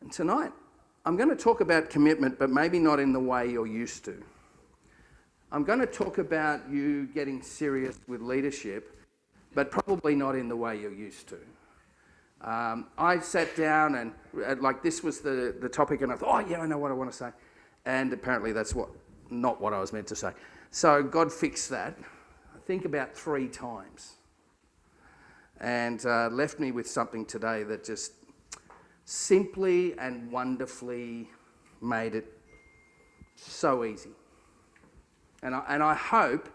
And tonight, I'm going to talk about commitment, but maybe not in the way you're used to. I'm going to talk about you getting serious with leadership, but probably not in the way you're used to. I sat down and this was the topic, and I thought, oh yeah, I know what I want to say. And apparently that's not what I was meant to say. So God fixed that, I think about 3 times. And left me with something today that just simply and wonderfully made it so easy. And I hope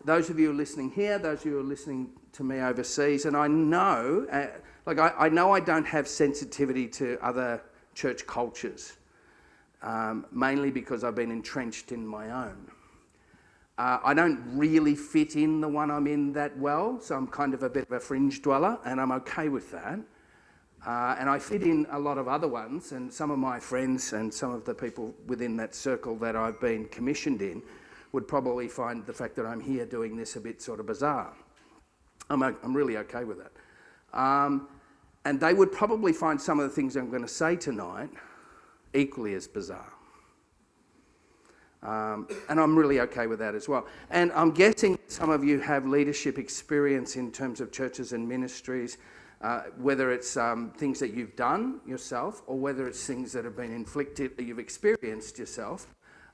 those of you listening here, those of you who are listening to me overseas, and I know, I know I don't have sensitivity to other church cultures, mainly because I've been entrenched in my own. I don't really fit in the one I'm in that well, so I'm kind of a bit of a fringe dweller, and I'm okay with that. And I fit in a lot of other ones, and some of my friends and some of the people within that circle that I've been commissioned in would probably find the fact that I'm here doing this a bit sort of bizarre. I'm really okay with that. And they would probably find some of the things I'm going to say tonight equally as bizarre. And I'm really okay with that as well. And I'm guessing some of you have leadership experience in terms of churches and ministries, whether it's things that you've done yourself or whether it's things that have been inflicted, that you've experienced yourself.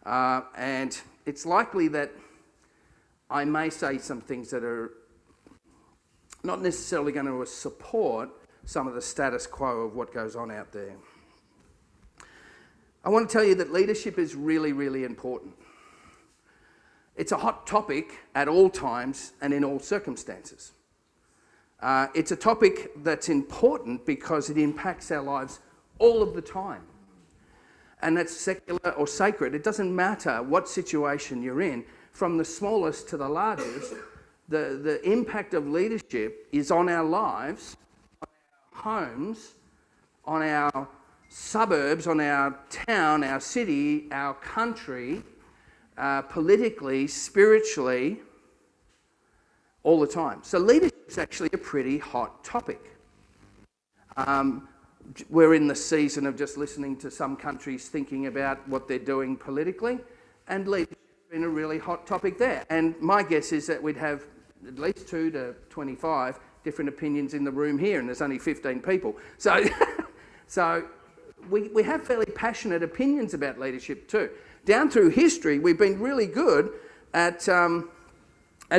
And it's likely that I may say some things that are not necessarily going to support some of the status quo of what goes on out there. I want to tell you that leadership is really, really important. It's a hot topic at all times and in all circumstances. It's a topic that's important because it impacts our lives all of the time. And that's secular or sacred. It doesn't matter what situation you're in, from the smallest to the largest, the impact of leadership is on our lives, on our homes, on our suburbs, on our town, our city, our country, politically, spiritually, all the time. So leadership is actually a pretty hot topic. We're in the season of just listening to some countries thinking about what they're doing politically, and leadership has been a really hot topic there. And my guess is that we'd have at least 2 to 25 different opinions in the room here, and there's only 15 people. So, we have fairly passionate opinions about leadership too. Down through history, we've been really good at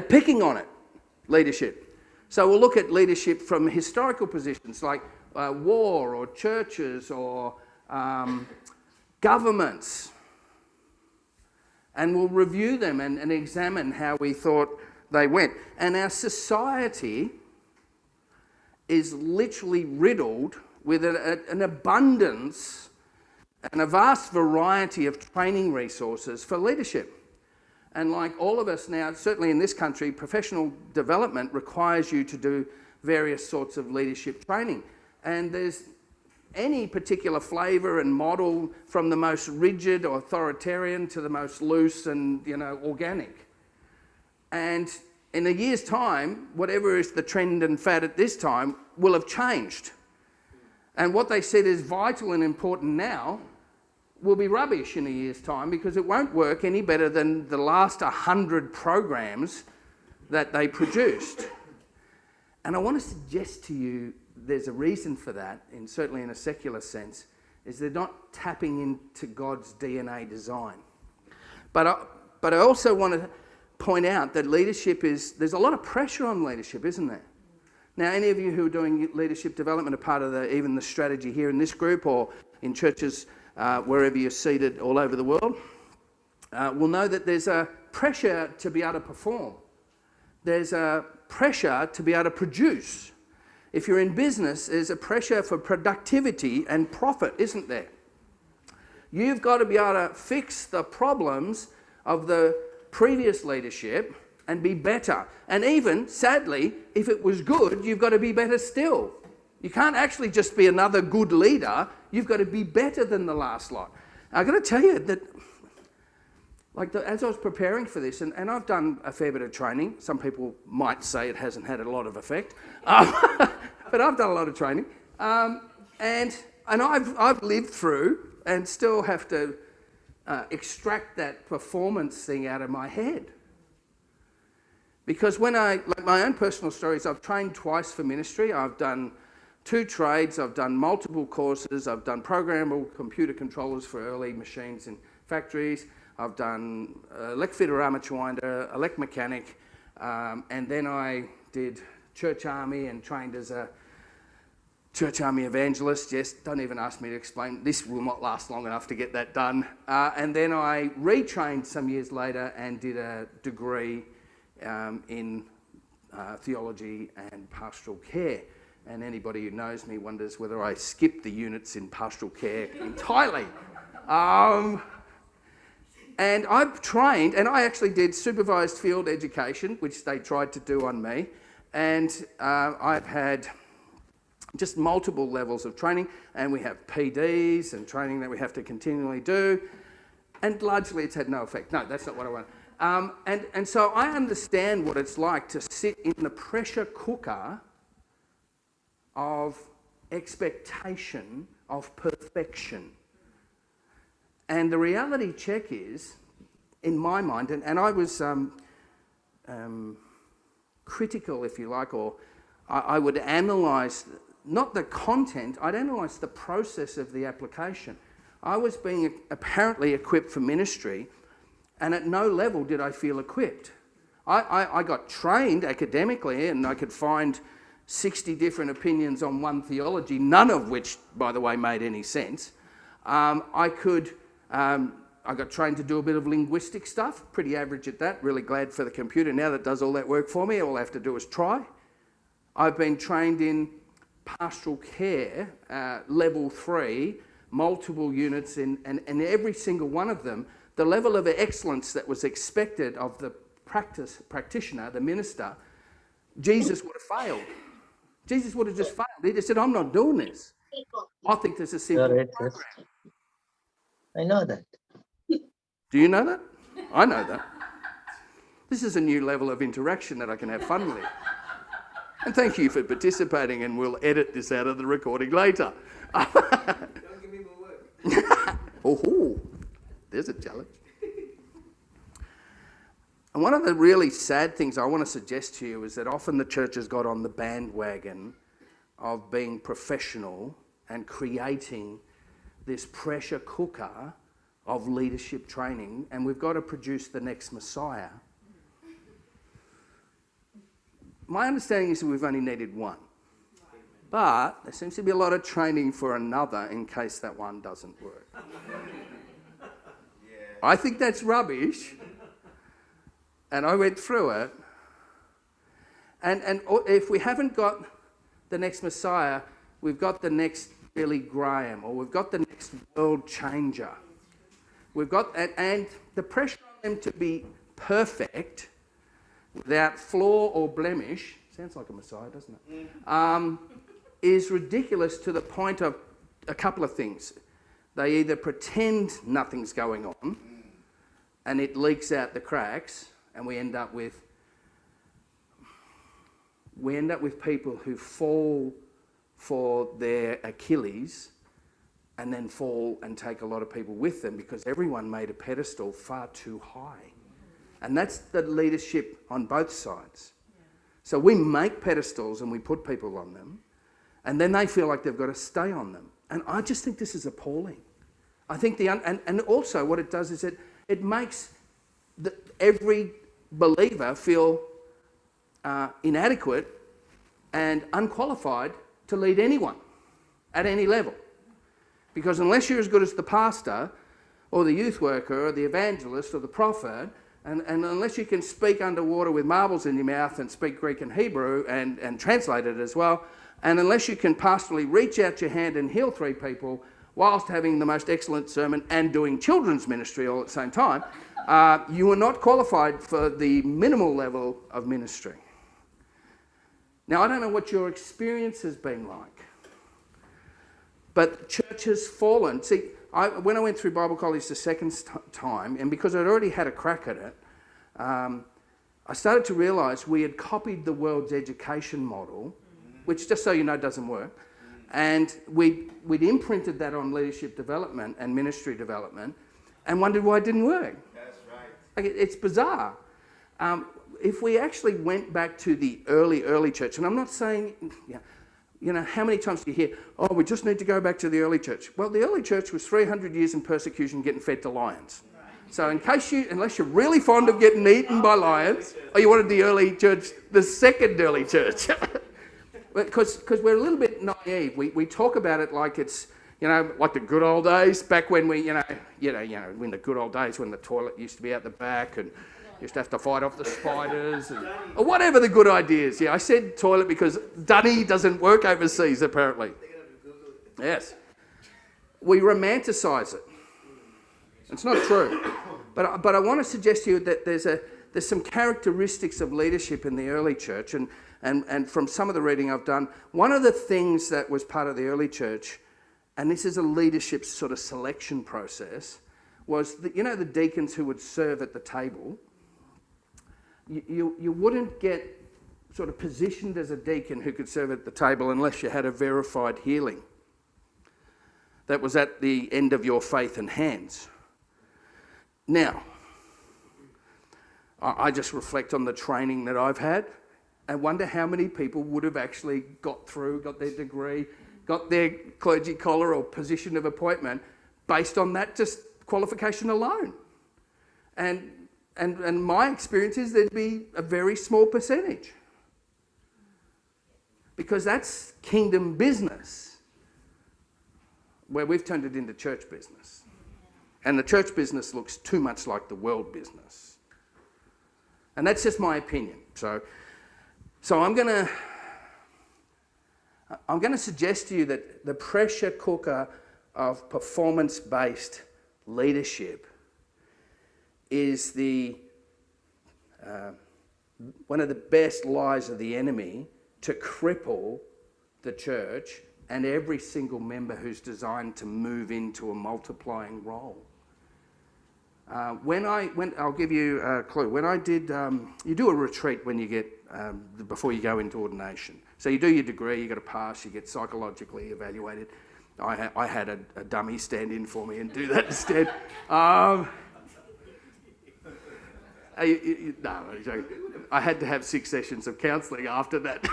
picking on it, leadership. So we'll look at leadership from historical positions like war or churches or governments, and we'll review them and examine how we thought they went. And our society is literally riddled with an abundance and a vast variety of training resources for leadership. And like all of us now, certainly in this country, professional development requires you to do various sorts of leadership training. And there's any particular flavour and model, from the most rigid or authoritarian to the most loose and, organic. And in a year's time, whatever is the trend and fad at this time will have changed. And what they said is vital and important now will be rubbish in a year's time, because it won't work any better than the last 100 programs that they produced. And I want to suggest to you there's a reason for that, and certainly in a secular sense, is they're not tapping into God's DNA design. But I also want to point out that there's a lot of pressure on leadership, isn't there? Now, any of you who are doing leadership development are part of even the strategy here in this group or in churches wherever you're seated all over the world, will know that there's a pressure to be able to perform. There's a pressure to be able to produce. If you're in business, there's a pressure for productivity and profit, isn't there? You've got to be able to fix the problems of the previous leadership and be better. And even, sadly, if it was good, you've got to be better still. You can't actually just be another good leader. You've got to be better than the last lot. I've got to tell you that, as I was preparing for this, and I've done a fair bit of training. Some people might say it hasn't had a lot of effect, but I've done a lot of training. And And I've lived through and still have to extract that performance thing out of my head. Because like my own personal stories, I've trained twice for ministry. I've done 2 trades, I've done multiple courses, I've done programmable computer controllers for early machines in factories, I've done elect fitter, armature winder, elect mechanic, and then I did church army and trained as a church army evangelist. Yes, don't even ask me to explain. This will not last long enough to get that done. And then I retrained some years later and did a degree in theology and pastoral care. And anybody who knows me wonders whether I skipped the units in pastoral care entirely. And I've trained, and I actually did supervised field education, which they tried to do on me. And I've had just multiple levels of training, and we have PDs and training that we have to continually do. And largely it's had no effect. No, that's not what I want. And so I understand what it's like to sit in the pressure cooker of expectation of perfection. And the reality check is, in my mind, and I was critical, if you like, or I would analyse, not the content, I'd analyse the process of the application. I was being apparently equipped for ministry, and at no level did I feel equipped. I got trained academically, and I could find 60 different opinions on one theology, none of which, by the way, made any sense. I got trained to do a bit of linguistic stuff, pretty average at that, really glad for the computer now that does all that work for me. All I have to do is try. I've been trained in pastoral care, level 3, multiple units, and every single one of them, the level of excellence that was expected of the practitioner, the minister, Jesus would have failed. Jesus would have just failed. He just said, I'm not doing this. I think there's a simple program. I know that. Do you know that? I know that. This is a new level of interaction that I can have fun with. And thank you for participating, and we'll edit this out of the recording later. Don't give me more work. Oh, there's a challenge. And one of the really sad things I want to suggest to you is that often the church has got on the bandwagon of being professional and creating this pressure cooker of leadership training, and we've got to produce the next Messiah. My understanding is that we've only needed one. But there seems to be a lot of training for another in case that one doesn't work. I think that's rubbish. And I went through it. And if we haven't got the next Messiah, we've got the next Billy Graham, or we've got the next world changer. We've got, and the pressure on them to be perfect, without flaw or blemish, sounds like a Messiah, doesn't it? Is ridiculous to the point of a couple of things. They either pretend nothing's going on, and it leaks out the cracks, and we end up with people who fall for their Achilles and then fall and take a lot of people with them because everyone made a pedestal far too high. And that's the leadership on both sides. So we make pedestals and we put people on them, and then they feel like they've got to stay on them. And I just think this is appalling. I think and also what it does is it makes every believer feel inadequate and unqualified to lead anyone at any level. Because unless you're as good as the pastor or the youth worker or the evangelist or the prophet, and unless you can speak underwater with marbles in your mouth and speak Greek and Hebrew and translate it as well, and unless you can pastorally reach out your hand and heal 3 people whilst having the most excellent sermon and doing children's ministry all at the same time, you are not qualified for the minimal level of ministry. Now, I don't know what your experience has been like, but church has fallen. See, when I went through Bible college the second time, and because I'd already had a crack at it, I started to realise we had copied the world's education model, which, just so you know, doesn't work. And we'd imprinted that on leadership development and ministry development and wondered why it didn't work. That's right. Like, it's bizarre. If we actually went back to the early church, and I'm not saying, you know, how many times do you hear, oh, we just need to go back to the early church? Well, the early church was 300 years in persecution getting fed to lions. So unless you're really fond of getting eaten by lions, or you wanted the early church, the second early church, because we're a little bit naive. We talk about it like it's, you know, like the good old days, back when we, you know, in the good old days when the toilet used to be out the back and used to have to fight off the spiders or whatever the good ideas. Yeah, I said toilet because dunny doesn't work overseas apparently. Yes. We romanticize it. It's not true. But I want to suggest to you that there's some characteristics of leadership in the early church, and from some of the reading I've done, one of the things that was part of the early church, and this is a leadership sort of selection process, was that, you know, the deacons who would serve at the table, you wouldn't get sort of positioned as a deacon who could serve at the table unless you had a verified healing that was at the end of your faith and hands. Now, I just reflect on the training that I've had and wonder how many people would have actually got their degree, got their clergy collar or position of appointment based on that just qualification alone. And my experience is there'd be a very small percentage, because that's kingdom business, where we've turned it into church business. And the church business looks too much like the world business. And that's just my opinion. So I'm going to suggest to you that the pressure cooker of performance-based leadership is one of the best lies of the enemy to cripple the church and every single member who's designed to move into a multiplying role. I'll give you a clue. When I did, you do a retreat when you get, before you go into ordination. So you do your degree, you got to pass, you get psychologically evaluated. I had a dummy stand in for me and do that instead. No, I had to have 6 sessions of counselling after that.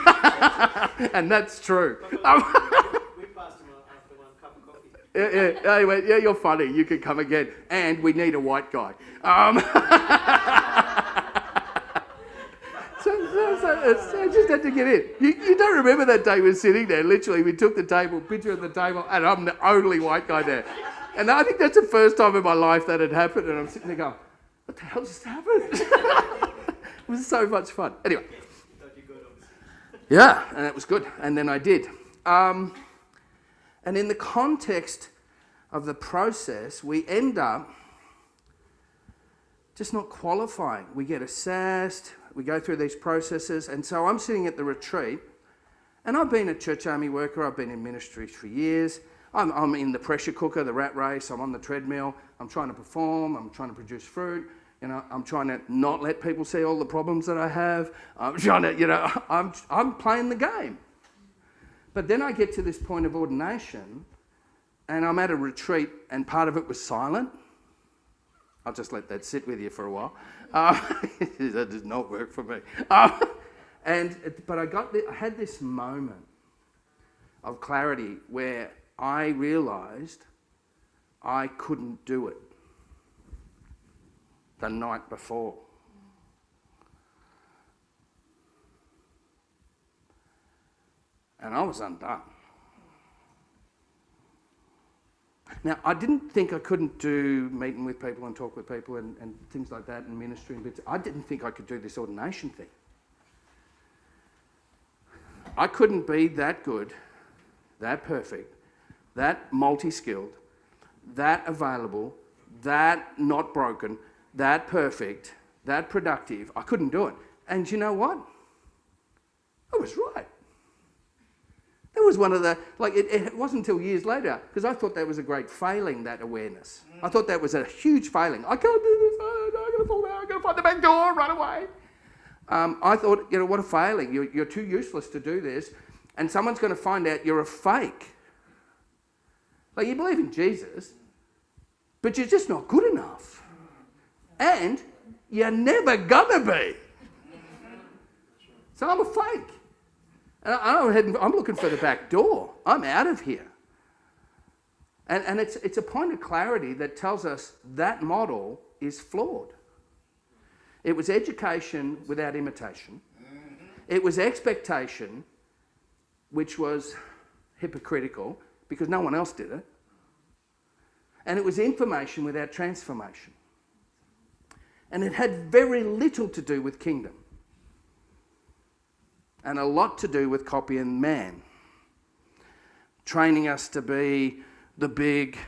And that's true. We passed him after one cup of coffee. Yeah, he went, yeah, you're funny, you can come again. And we need a white guy. So I just had to get in. You don't remember that day we were sitting there, literally, we took the table, picture of the table, and I'm the only white guy there. And I think that's the first time in my life that had happened, and I'm sitting there going, what the hell just happened? It was so much fun. Anyway. Yeah, and it was good. And then I did. And in the context of the process, we end up just not qualifying. We get assessed, we go through these processes, and so I'm sitting at the retreat, and I've been a church army worker, I've been in ministry for years, I'm in the pressure cooker, the rat race, I'm on the treadmill, I'm trying to perform, I'm trying to produce fruit, you know, I'm trying to not let people see all the problems that I have, I'm trying to, you know, I'm playing the game. But then I get to this point of ordination, and I'm at a retreat, and part of it was silent. I'll just let that sit with you for a while. That does not work for me. But I had this moment of clarity where I realised I couldn't do it the night before. And I was undone. Now, I didn't think I couldn't do meeting with people and talk with people and things like that and ministry and bits. I didn't think I could do this ordination thing. I couldn't be that good, that perfect, that multi-skilled, that available, that not broken, that perfect, that productive. I couldn't do it. And you know what? I was right. That was one of the, it wasn't until years later, because I thought that was a great failing, that awareness. I thought that was a huge failing. I can't do this, I'm going to fall down, I'm going to find the back door, run away. I thought, you know, what a failing. You're too useless to do this. and someone's going to find out you're a fake. Like, you believe in Jesus, but you're just not good enough. And you're never going to be. So I'm a fake. And I'm looking for the back door. I'm out of here. And it's a point of clarity that tells us that model is flawed. It was education without imitation. It was expectation, which was hypocritical because no one else did it. And it was information without transformation. And it had very little to do with kingdom. And a lot to do with copying man. Training us to be the big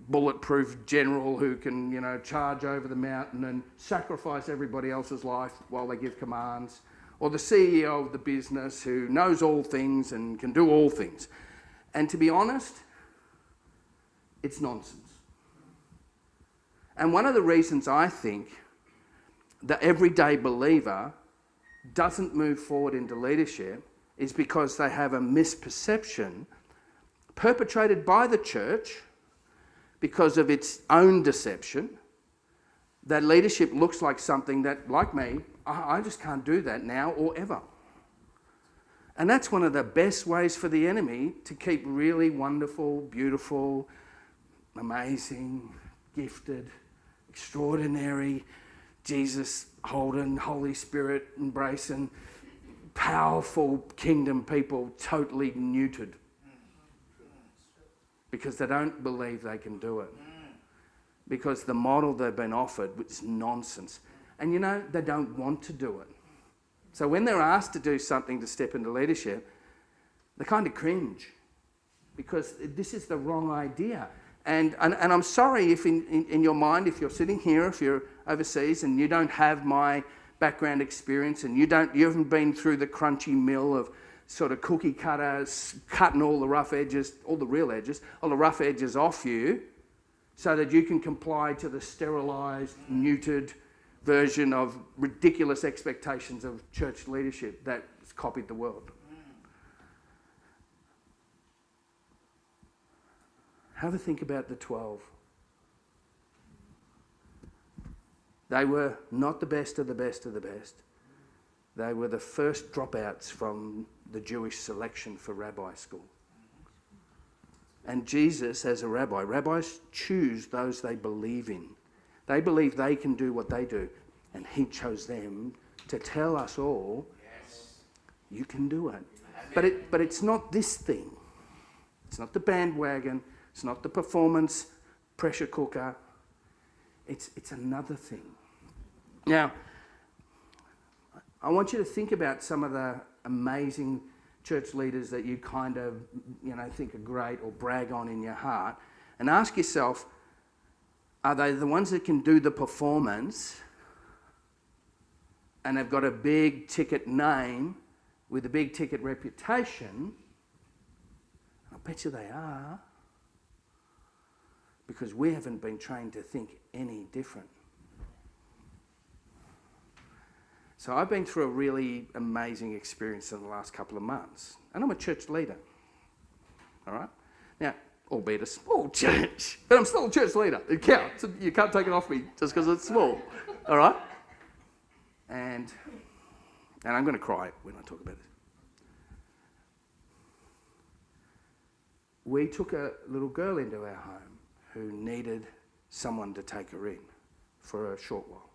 bulletproof general who can, charge over the mountain and sacrifice everybody else's life while they give commands. Or the CEO of the business who knows all things and can do all things. And to be honest, it's nonsense. And one of the reasons I think the everyday believer doesn't move forward into leadership is because they have a misperception perpetrated by the church because of its own deception, that leadership looks like something that, like me, I just can't do that now or ever. And that's one of the best ways for the enemy to keep really wonderful, beautiful, amazing, gifted, extraordinary, Jesus holding, Holy Spirit embracing, powerful kingdom people totally neutered. Because they don't believe they can do it. Because the model they've been offered is nonsense. And they don't want to do it. So when they're asked to do something to step into leadership, they kind of cringe. Because this is the wrong idea. And I'm sorry if in your mind, if you're sitting here, if you're overseas and you don't have my background experience and you haven't been through the crunchy mill of sort of cookie cutters, cutting all the rough edges, all the real edges, all the rough edges off you so that you can comply to the sterilised, neutered version of ridiculous expectations of church leadership that's copied the world. Have a think about the 12. They were not the best of the best of the best. They were the first dropouts from the Jewish selection for rabbi school. And Jesus, as a rabbi, rabbis choose those they believe in. They believe they can do what they do. And he chose them to tell us all, you can do it. But it's not this thing. It's not the bandwagon. It's not the performance pressure cooker. It's another thing. Now, I want you to think about some of the amazing church leaders that you kind of, think are great or brag on in your heart, and ask yourself, are they the ones that can do the performance and have got a big ticket name with a big ticket reputation? I bet you they are. Because we haven't been trained to think any different. So I've been through a really amazing experience in the last couple of months. And I'm a church leader. All right? Now, albeit a small church, but I'm still a church leader. It counts. You can't take it off me just because it's small. All right? And I'm going to cry when I talk about this. We took a little girl into our home who needed someone to take her in for a short while.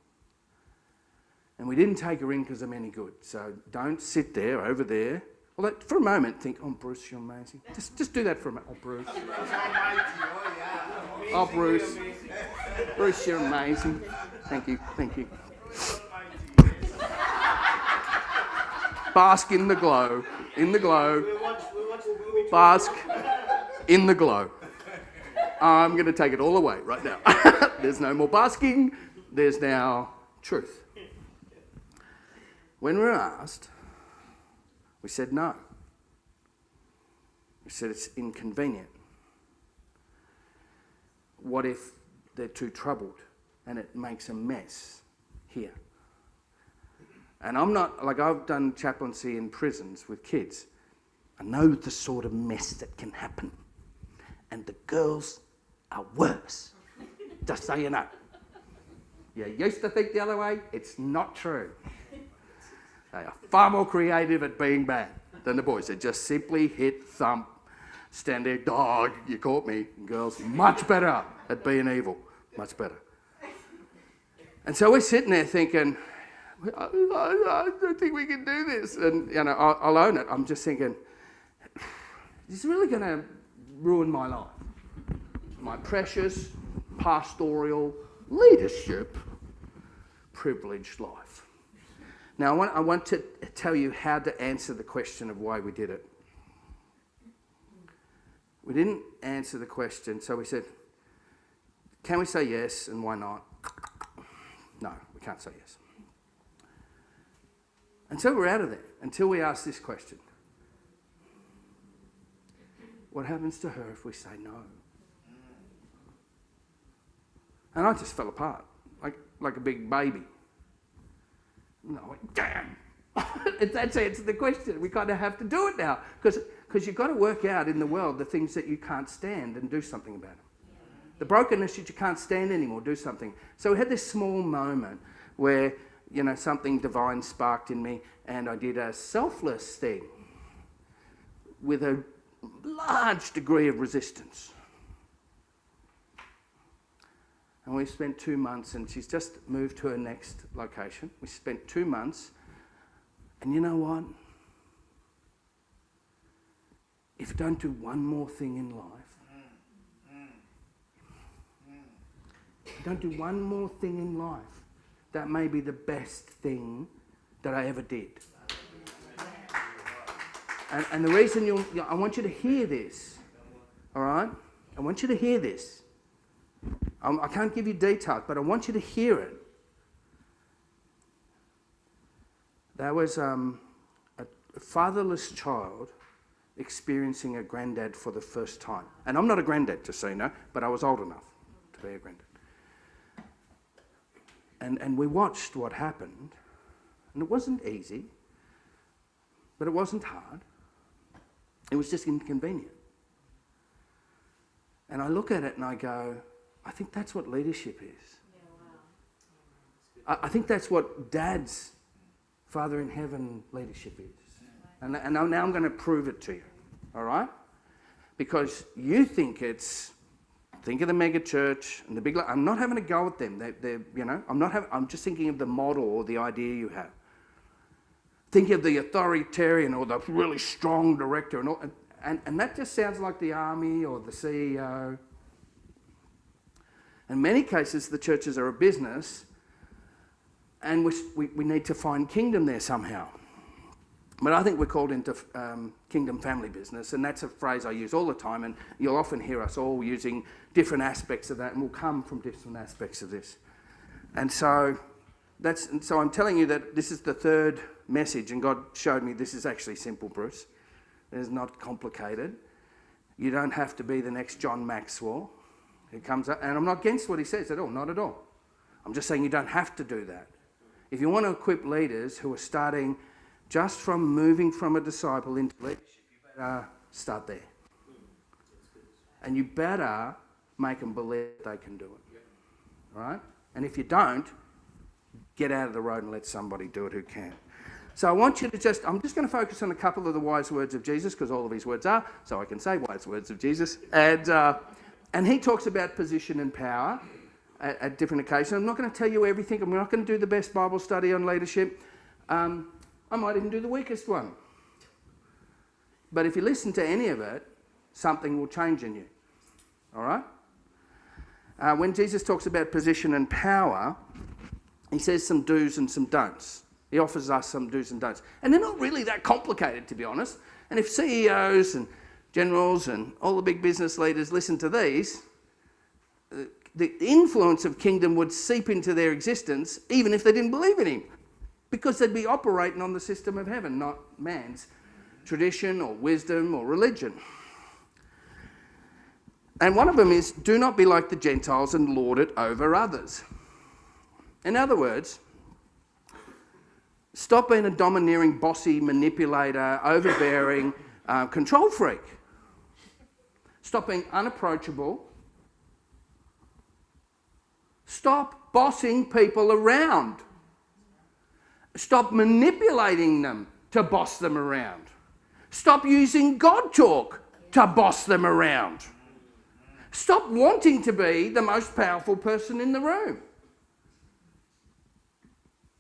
And we didn't take her in because I'm any good. So don't sit there, over there. Well, for a moment, think, oh, Bruce, you're amazing. Just do that for a moment. Oh, Bruce. Oh, Bruce. Bruce, you're amazing. Thank you. Bask in the glow. In the glow. Bask in the glow. I'm going to take it all away right now. There's no more basking. There's now truth. When we were asked, we said no. We said it's inconvenient. What if they're too troubled and it makes a mess here? And I'm not, I've done chaplaincy in prisons with kids. I know the sort of mess that can happen. And the girls are worse. Just so you know. You used to think the other way. It's not true. They are far more creative at being bad than the boys. They just simply hit, thump, stand there, dog, you caught me. And girls, much better at being evil. Much better. And so we're sitting there thinking, I don't think we can do this. And, I'll own it. I'm just thinking, this is really going to ruin my life. My precious, pastoral, leadership, privileged life. Now, I want to tell you how to answer the question of why we did it. We didn't answer the question, so we said, can we say yes, and why not? No, we can't say yes. And so we're out of there until we ask this question. What happens to her if we say no? And I just fell apart, like a big baby. No, damn. That's answered the question. We kind of have to do it now. Because you've got to work out in the world the things that you can't stand and do something about them. The brokenness that you can't stand anymore, do something. So we had this small moment where, something divine sparked in me, and I did a selfless thing with a large degree of resistance. And we spent 2 months, and she's just moved to her next location. We spent 2 months, and you know what? If you don't do one more thing in life, if you don't do one more thing in life, that may be the best thing that I ever did. And the reason I want you to hear this, all right? I want you to hear this. I can't give you details, but I want you to hear it. There was a fatherless child experiencing a granddad for the first time. And I'm not a granddad, just so you know, but I was old enough to be a granddad. And we watched what happened, and it wasn't easy, but it wasn't hard. It was just inconvenient. And I look at it and I go, I think that's what leadership is. I think that's what Dad's Father in Heaven leadership is. And now I'm going to prove it to you, all right? Because you think think of the mega church and the big. I'm not having a go at them. I'm just thinking of the model or the idea you have. Think of the authoritarian or the really strong director and all, and that just sounds like the army or the CEO. In many cases, the churches are a business, and we need to find kingdom there somehow. But I think we're called into kingdom family business, and that's a phrase I use all the time, and you'll often hear us all using different aspects of that, and we'll come from different aspects of this. And so I'm telling you that this is the third message, and God showed me this is actually simple, Bruce. It's not complicated. You don't have to be the next John Maxwell who comes up, and I'm not against what he says at all, not at all. I'm just saying you don't have to do that. If you want to equip leaders who are starting just from moving from a disciple into leadership, you better start there. And you better make them believe they can do it. All right? And if you don't, get out of the road and let somebody do it who can. So I want you to I'm just going to focus on a couple of the wise words of Jesus, because all of his words are, so I can say wise words of Jesus. And he talks about position and power at different occasions. I'm not going to tell you everything. I'm not going to do the best Bible study on leadership. I might even do the weakest one. But if you listen to any of it, something will change in you. All right? When Jesus talks about position and power, he says some do's and some don'ts. He offers us some do's and don'ts. And they're not really that complicated, to be honest. And if CEOs and generals and all the big business leaders listen to these, the influence of kingdom would seep into their existence even if they didn't believe in him. Because they'd be operating on the system of heaven, not man's tradition or wisdom or religion. And one of them is, do not be like the Gentiles and lord it over others. In other words, stop being a domineering, bossy manipulator, overbearing, control freak. Stop being unapproachable. Stop bossing people around. Stop manipulating them to boss them around. Stop using God talk to boss them around. Stop wanting to be the most powerful person in the room.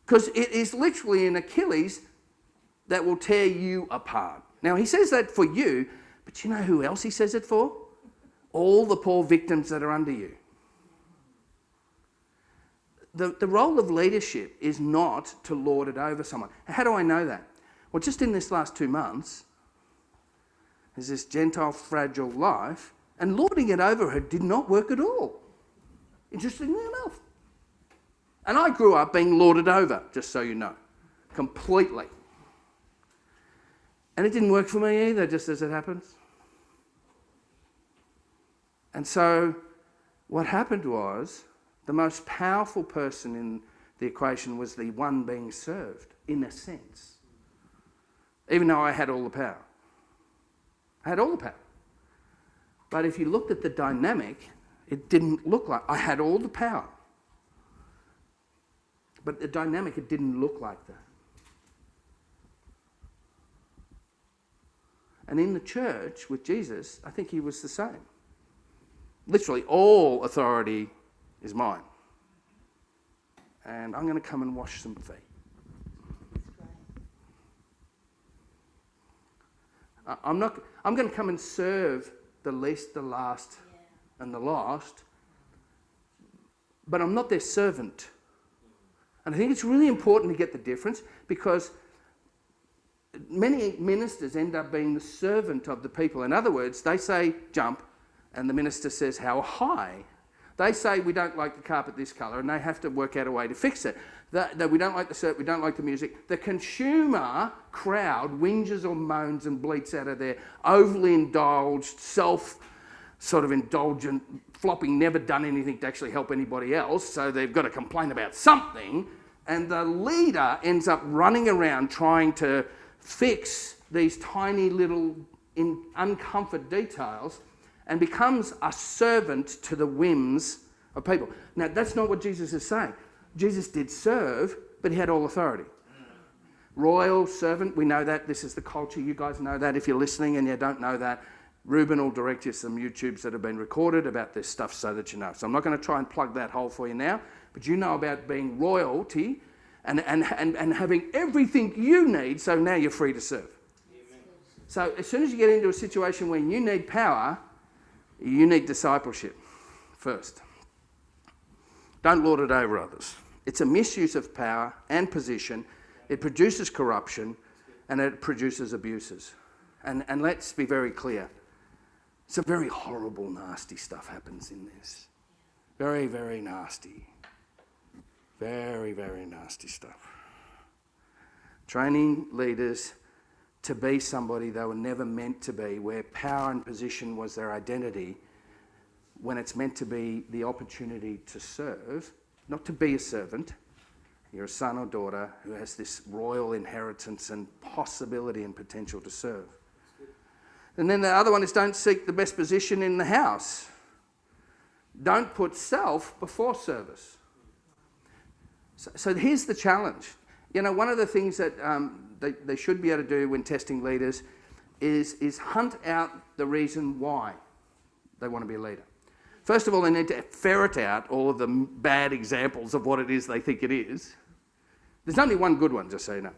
Because it is literally an Achilles that will tear you apart. Now, he says that for you, but you know who else he says it for? All the poor victims that are under you. The role of leadership is not to lord it over someone. How do I know that? Well, just in this last 2 months, there's this Gentile fragile life, and lording it over her did not work at all, interestingly enough. And I grew up being lorded over, just so you know, completely. And it didn't work for me either, just as it happens. And so what happened was, the most powerful person in the equation was the one being served, in a sense. Even though I had all the power. I had all the power. But if you looked at the dynamic, it didn't look like I had all the power. But the dynamic, it didn't look like that. And in the church with Jesus, I think he was the same. Literally, all authority is mine. And I'm going to come and wash some feet. I'm going to come and serve the least, the last, and the lost. But I'm not their servant. And I think it's really important to get the difference, because many ministers end up being the servant of the people. In other words, they say jump, and the minister says how high. They say we don't like the carpet this colour, and they have to work out a way to fix it. That we don't like the shirt, we don't like the music. The consumer crowd whinges or moans and bleats out of their overly indulged, self-indulgent, flopping, never done anything to actually help anybody else, so they've got to complain about something, and the leader ends up running around trying to fix these tiny little uncomfort details, and becomes a servant to the whims of people. Now, that's not what Jesus is saying. Jesus did serve, but he had all authority. Royal servant, we know that. This is the culture. You guys know that. If you're listening and you don't know that, Ruben will direct you some YouTubes that have been recorded about this stuff so that you know. So I'm not going to try and plug that hole for you now, but you know about being royalty and having everything you need, so now you're free to serve. Amen. So as soon as you get into a situation where you need power, you need discipleship first. Don't lord it over others. It's a misuse of power and position. It produces corruption and it produces abuses. And let's be very clear. Some very horrible, nasty stuff happens in this. Very, very nasty. Very, very nasty stuff. Training leaders to be somebody they were never meant to be, where power and position was their identity, when it's meant to be the opportunity to serve, not to be a servant. You're a son or daughter who has this royal inheritance and possibility and potential to serve. And then the other one is don't seek the best position in the house. Don't put self before service. So here's the challenge. You know, one of the things that they should be able to do when testing leaders is hunt out the reason why they want to be a leader. First of all, they need to ferret out all of the bad examples of what it is they think it is. There's only one good one, just so you know.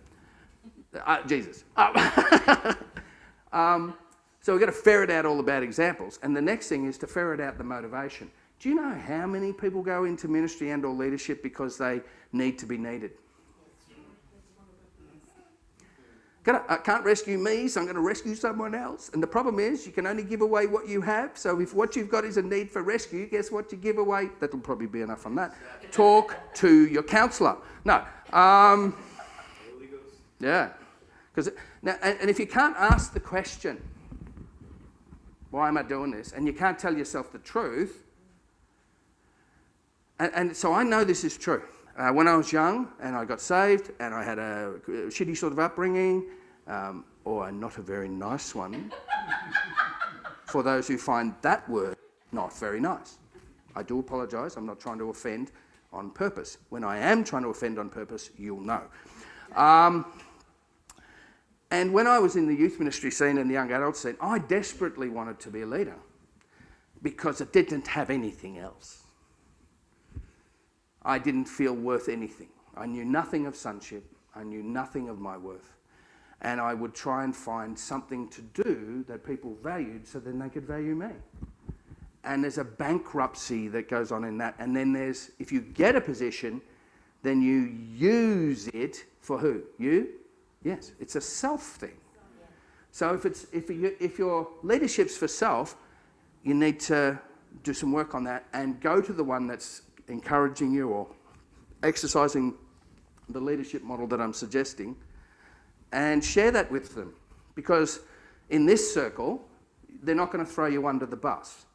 Jesus. So we've got to ferret out all the bad examples. And the next thing is to ferret out the motivation. Do you know how many people go into ministry and or leadership because they need to be needed? Can't rescue me, so I'm going to rescue someone else. And the problem is you can only give away what you have. So if what you've got is a need for rescue, guess what you give away? That'll probably be enough on that. Talk to your counsellor. No. Yeah. Now, and if you can't ask the question, why am I doing this? And you can't tell yourself the truth. And so I know this is true. When I was young and I got saved and I had a shitty sort of upbringing, or a not a very nice one, for those who find that word not very nice. I do apologise. I'm not trying to offend on purpose. When I am trying to offend on purpose, you'll know. And when I was in the youth ministry scene and the young adult scene, I desperately wanted to be a leader because I didn't have anything else. I didn't feel worth anything. I knew nothing of sonship. I knew nothing of my worth. And I would try and find something to do that people valued so then they could value me. And there's a bankruptcy that goes on in that. And then there's, if you get a position, then you use it for who? You? Yes, it's a self thing. So if your leadership's for self, you need to do some work on that and go to the one that's encouraging you or exercising the leadership model that I'm suggesting and share that with them. Because in this circle, they're not going to throw you under the bus.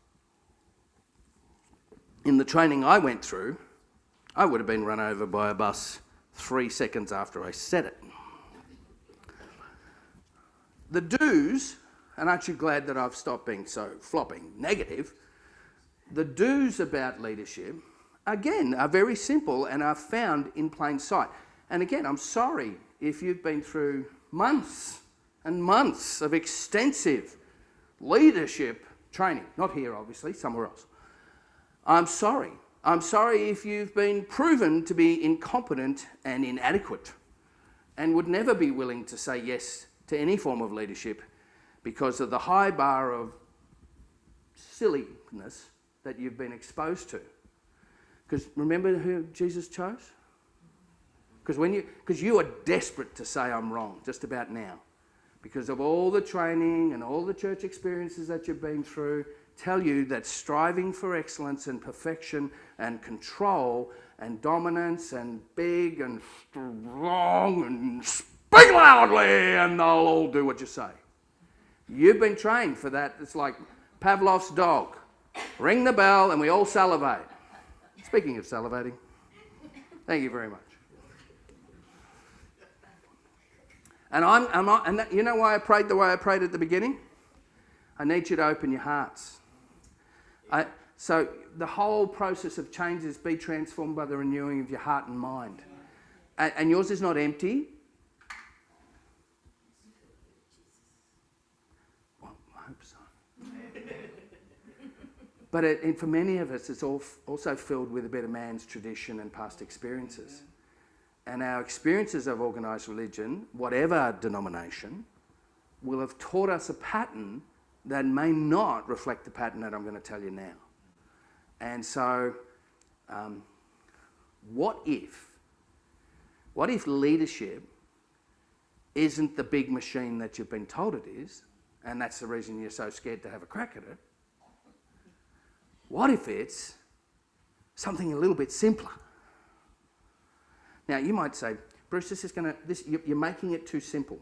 In the training I went through, I would have been run over by a bus 3 seconds after I said it. The do's, and aren't you glad that I've stopped being so flopping negative? The do's about leadership, again, are very simple and are found in plain sight. And again, I'm sorry if you've been through months and months of extensive leadership training. Not here, obviously, somewhere else. I'm sorry. I'm sorry if you've been proven to be incompetent and inadequate and would never be willing to say yes to any form of leadership because of the high bar of silliness that you've been exposed to. Because remember who Jesus chose? Because you are desperate to say I'm wrong just about now. Because of all the training and all the church experiences that you've been through, tell you that striving for excellence and perfection and control and dominance and big and strong and speak loudly and they'll all do what you say. You've been trained for that. It's like Pavlov's dog. Ring the bell and we all salivate. Speaking of salivating, thank you very much. And you know why I prayed the way I prayed at the beginning? I need you to open your hearts. So the whole process of change is be transformed by the renewing of your heart and mind. And yours is not empty. Well, I hope so. But for many of us, it's also filled with a bit of man's tradition and past experiences. And our experiences of organised religion, whatever denomination, will have taught us a pattern that may not reflect the pattern that I'm going to tell you now. And so, what if leadership isn't the big machine that you've been told it is, and that's the reason you're so scared to have a crack at it? What if it's something a little bit simpler? Now, you might say, Bruce, you're making it too simple.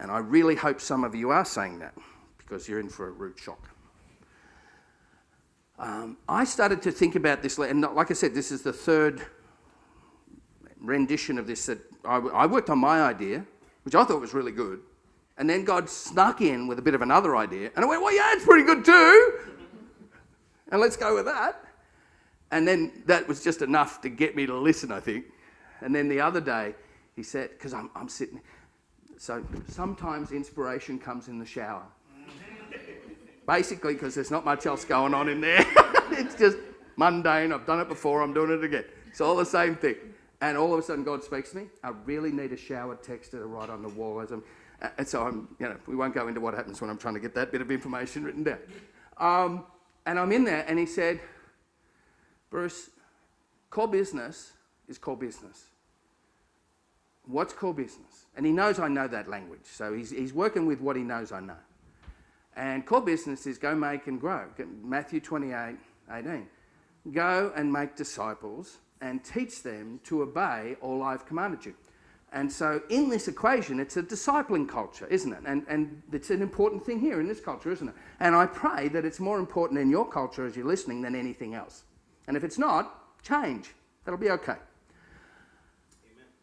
And I really hope some of you are saying that, because you're in for a rude shock. I started to think about this, and like I said, this is the third rendition of this that I worked on my idea, which I thought was really good, and then God snuck in with a bit of another idea, and I went, well, yeah, it's pretty good too, and let's go with that. And then that was just enough to get me to listen, I think. And then the other day, he said, because I'm sitting, so sometimes inspiration comes in the shower. Basically, because there's not much else going on in there. It's just mundane. I've done it before. I'm doing it again. It's all the same thing. And all of a sudden, God speaks to me. I really need a shower text to write on the wall. And so we won't go into what happens when I'm trying to get that bit of information written down. And I'm in there, and he said, Bruce, core business is core business. What's core business? And he knows I know that language. So he's working with what he knows I know. And core business is go make and grow. Mathew 28:18. Go and make disciples and teach them to obey all I've commanded you. And so in this equation, it's a discipling culture, isn't it? And it's an important thing here in this culture, isn't it? And I pray that it's more important in your culture as you're listening than anything else. And if it's not, change. That'll be okay. Amen.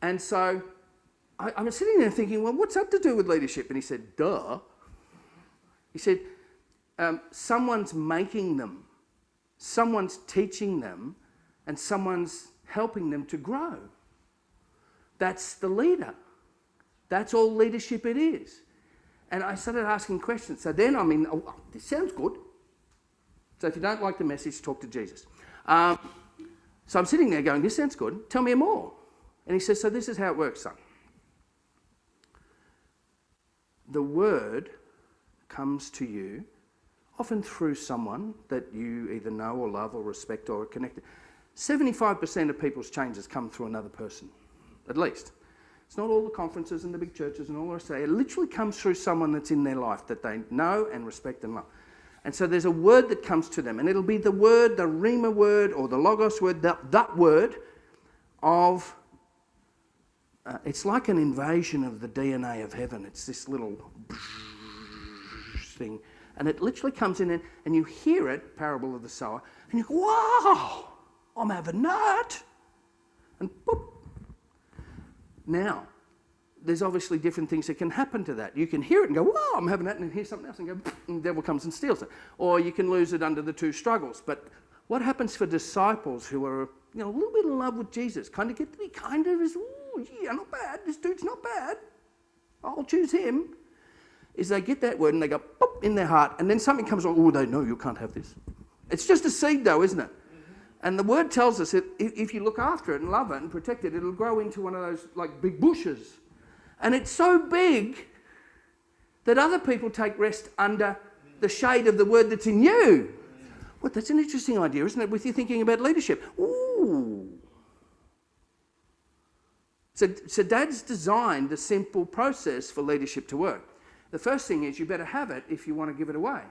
And so I was sitting there thinking, well, what's that to do with leadership? And he said, duh. He said, someone's making them, someone's teaching them, and someone's helping them to grow. That's the leader. That's all leadership it is. And I started asking questions. So then this sounds good. So if you don't like the message, talk to Jesus. So I'm sitting there going, this sounds good. Tell me more. And he says, so this is how it works, son. The word comes to you, often through someone that you either know or love or respect or are connected. 75% of people's changes come through another person, at least. It's not all the conferences and the big churches and all the rest of it. It literally comes through someone that's in their life that they know and respect and love. And so there's a word that comes to them, and it'll be the word, the Rhema word or the Logos word, that word of... it's like an invasion of the DNA of heaven. It's this little thing. And it literally comes in and you hear it, parable of the sower, and you go, wow, I'm having that. And boop. Now, there's obviously different things that can happen to that. You can hear it and go, wow, I'm having that, and then hear something else and go, and the devil comes and steals it. Or you can lose it under the two struggles. But what happens for disciples who are, a little bit in love with Jesus, kind of get to be kind of is, ooh, yeah, not bad, this dude's not bad, I'll choose him, is they get that word and they go, boop, in their heart, and then something comes along, oh, they know you can't have this. It's just a seed though, isn't it? And the word tells us that if you look after it and love it and protect it, it'll grow into one of those like big bushes. And it's so big that other people take rest under the shade of the word that's in you. Well, that's an interesting idea, isn't it, with you thinking about leadership? Ooh. So Dad's designed a simple process for leadership to work. The first thing is you better have it if you want to give it away.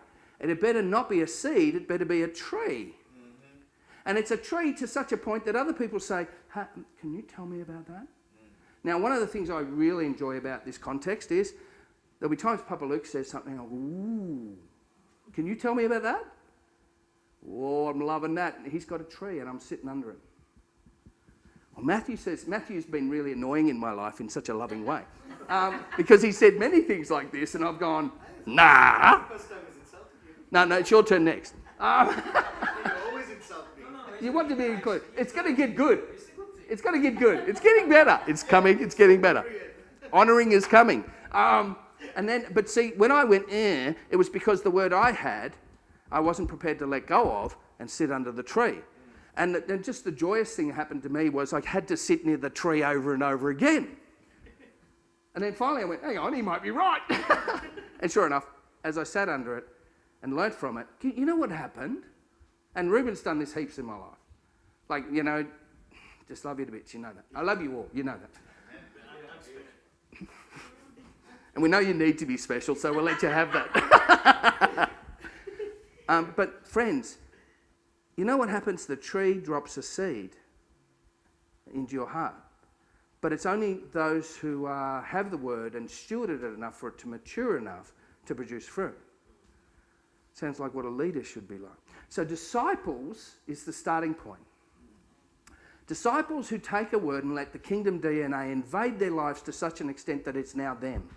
And it better not be a seed, it better be a tree. And it's a tree to such a point that other people say, hey, can you tell me about that? Now, one of the things I really enjoy about this context is there'll be times Papa Luke says something, I'll go, ooh, can you tell me about that? Oh, I'm loving that. And he's got a tree and I'm sitting under it. Well, Matthew's been really annoying in my life in such a loving way. Because he said many things like this and I've gone, nah. No, it's your turn next. You want to be included. It's going to get good. It's going to get good. It's getting better. It's coming. It's getting better. Honouring is coming. But see, when I went, it was because the word I had, I wasn't prepared to let go of and sit under the tree. And just the joyous thing that happened to me was I had to sit near the tree over and over again. And then finally I went, hang on, he might be right. And sure enough, as I sat under it and learnt from it, you know what happened? And Ruben's done this heaps in my life. Like, just love you to bits, you know that. I love you all, you know that. And we know you need to be special, so we'll let you have that. But friends, you know what happens? The tree drops a seed into your heart. But it's only those who have the word and stewarded it enough for it to mature enough to produce fruit. Sounds like what a leader should be like. So disciples is the starting point. Disciples who take a word and let the kingdom DNA invade their lives to such an extent that it's now them.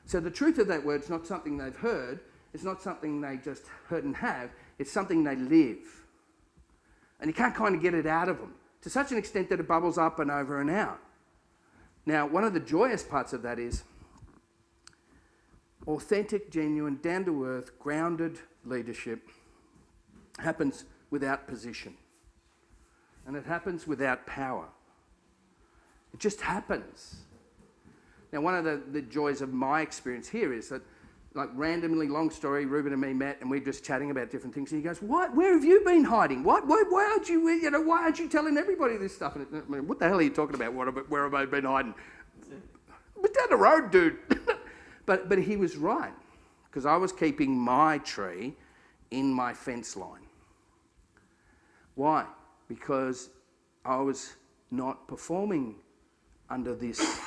So the truth of that word is not something they've heard. It's not something they just heard and have. It's something they live. And you can't kind of get it out of them to such an extent that it bubbles up and over and out. Now, one of the joyous parts of that is authentic, genuine, down-to-earth, grounded leadership happens without position. And it happens without power. It just happens. Now, one of the joys of my experience here is that, like, randomly, long story, Ruben and me met and we're just chatting about different things. And he goes, where have you been hiding? Why aren't you telling everybody this stuff? And I mean, what the hell are you talking about? Where have I been hiding? But down the road, dude. But he was right, because I was keeping my tree in my fence line. Why? Because I was not performing under this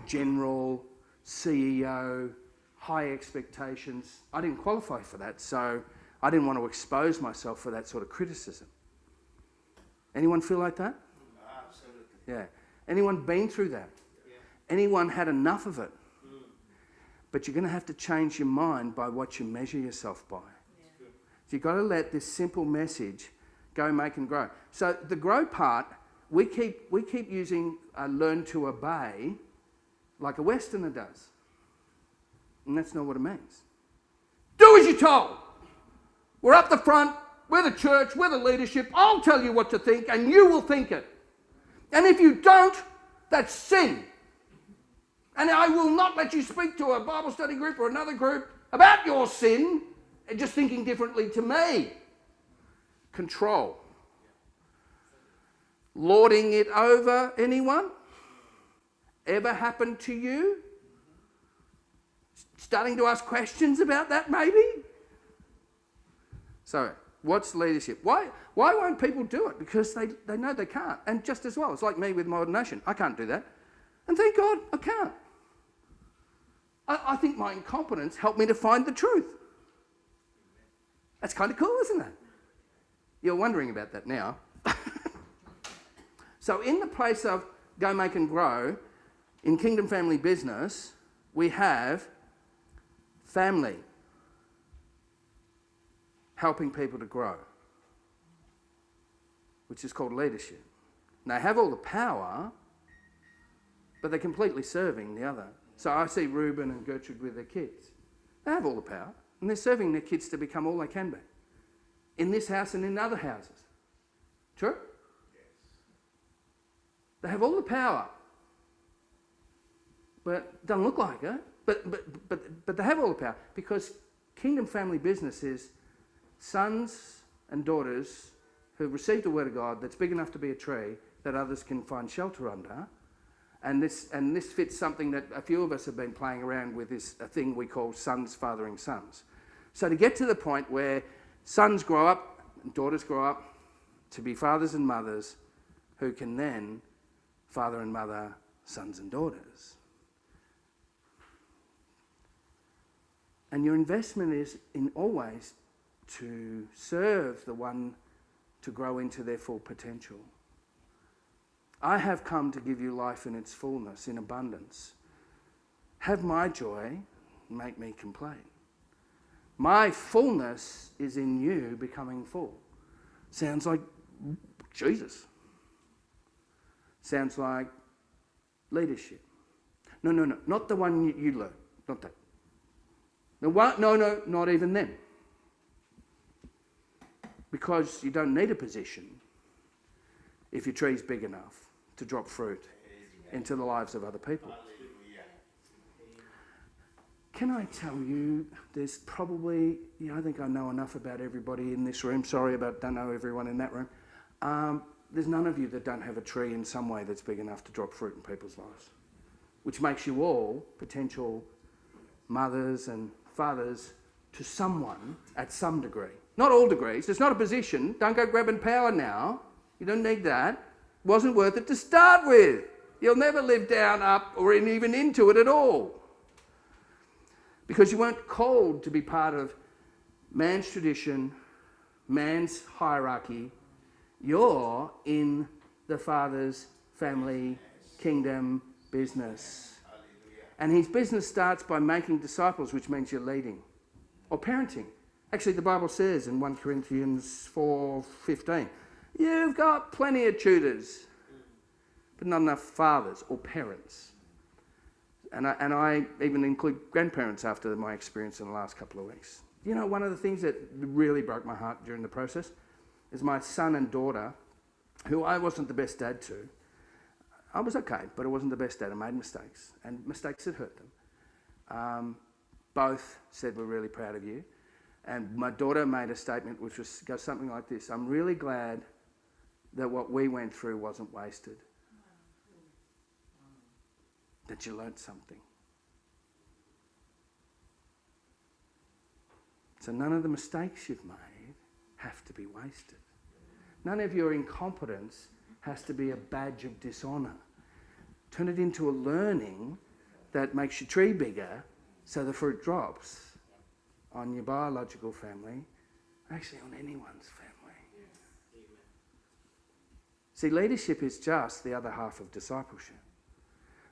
general CEO, high expectations. I didn't qualify for that, so I didn't want to expose myself for that sort of criticism. Anyone feel like that? Absolutely. Yeah. Anyone been through that? anyone had enough of it. But you're going to have to change your mind by what you measure yourself by. So you've got to let this simple message go, make and grow. So the grow part, we keep using learn to obey like a Westerner does. And that's not what it means. Do as you're told. We're up the front, we're the church, we're the leadership. I'll tell you what to think and you will think it. And if you don't, that's sin. And I will not let you speak to a Bible study group or another group about your sin and just thinking differently to me. Control. Lording it over anyone? Ever happened to you? Starting to ask questions about that maybe? So, what's leadership? Why won't people do it? Because they know they can't. And just as well, it's like me with my ordination. I can't do that. And thank God I can't. I think my incompetence helped me to find the truth. That's kind of cool, isn't it? You're wondering about that now. So in the place of go, make and grow, in Kingdom Family Business, we have family helping people to grow, which is called leadership. And they have all the power, but they're completely serving the other. So I see Reuben and Gertrude with their kids. They have all the power, and they're serving their kids to become all they can be. In this house and in other houses. True? Yes. They have all the power. But it doesn't look like it. But they have all the power. Because Kingdom Family Business is sons and daughters who've received a word of God that's big enough to be a tree that others can find shelter under. And this fits something that a few of us have been playing around with, is a thing we call sons fathering sons. So to get to the point where sons grow up and daughters grow up to be fathers and mothers who can then father and mother sons and daughters. And your investment is in always to serve the one to grow into their full potential. I have come to give you life in its fullness, in abundance. Have my joy, make me complete. My fullness is in you becoming full. Sounds like Jesus. Sounds like leadership. No, not the one you learn. Not that. No, not even them. Because you don't need a position if your tree's big enough to drop fruit into the lives of other people. Can I tell you, there's probably, I think I know enough about everybody in this room. Sorry about don't know everyone in that room. There's none of you that don't have a tree in some way that's big enough to drop fruit in people's lives, which makes you all potential mothers and fathers to someone at some degree. Not all degrees. It's not a position. Don't go grabbing power now. You don't need that. Wasn't worth it to start with. You'll never live down, up, or even into it at all. Because you weren't called to be part of man's tradition, man's hierarchy. You're in the Father's family, kingdom, business. And his business starts by making disciples, which means you're leading. Or parenting. Actually, the Bible says in 1 Corinthians 4:15, you've got plenty of tutors, but not enough fathers or parents. And I even include grandparents after my experience in the last couple of weeks. One of the things that really broke my heart during the process is my son and daughter, who I wasn't the best dad to. I was okay, but I wasn't the best dad. I made mistakes, and mistakes had hurt them. Both said, we're really proud of you. And my daughter made a statement which goes something like this: I'm really glad that what we went through wasn't wasted. That you learnt something. So none of the mistakes you've made have to be wasted. None of your incompetence has to be a badge of dishonour. Turn it into a learning that makes your tree bigger so the fruit drops on your biological family, actually on anyone's family. See, leadership is just the other half of discipleship.